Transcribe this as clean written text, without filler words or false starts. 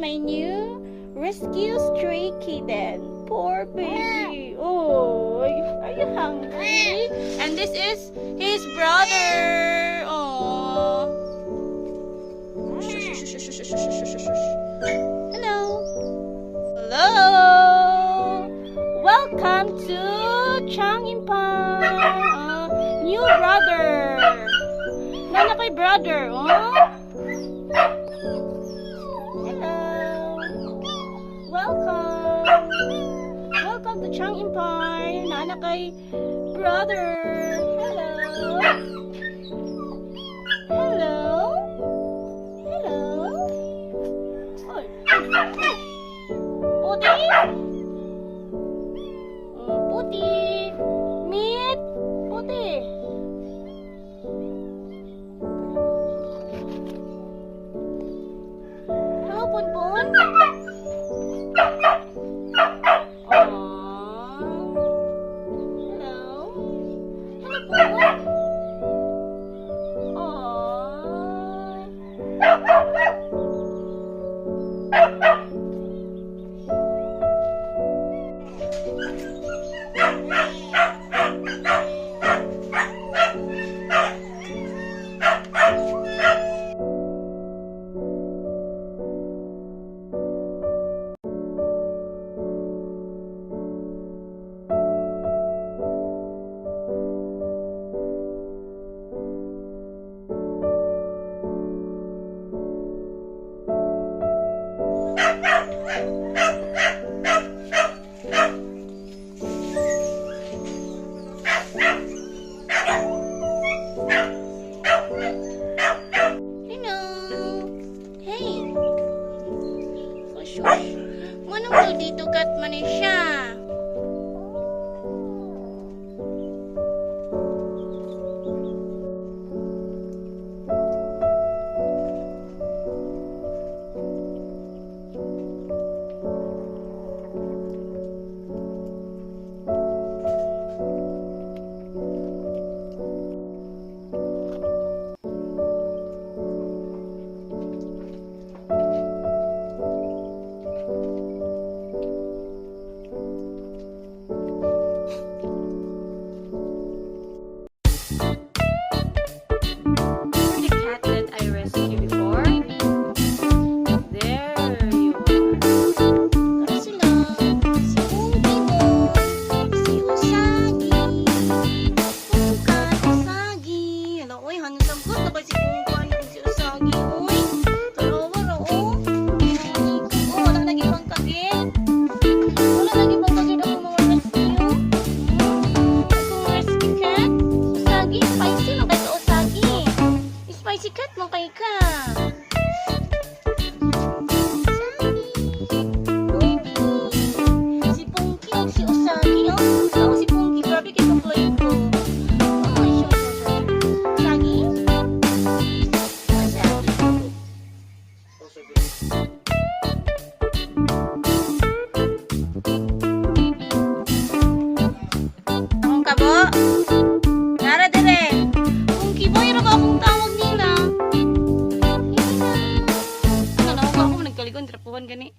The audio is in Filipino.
my new rescue stray kitten. Poor baby. Oh, are you hungry? And this is his brother. Oh. Hello. Hello. Welcome to Changimpan. New brother. Nana kay brother. Oh. Hello. Welcome. Welcome to Changimpan. Nana kay brother. Hello. Hello. Hello. Oy. Puti. Puti. Meet. Puti. Hello, Punpun. Manong dito kat man siya. Sikat mo kay ka. Si Punky o si Usagi. Oh, si Punky. Grabe kay ka-play ko. Oh, siya. Usagi? Akong kabo? Nara dire. Punky boy, raba akong tawag nila. Trapuhan gani.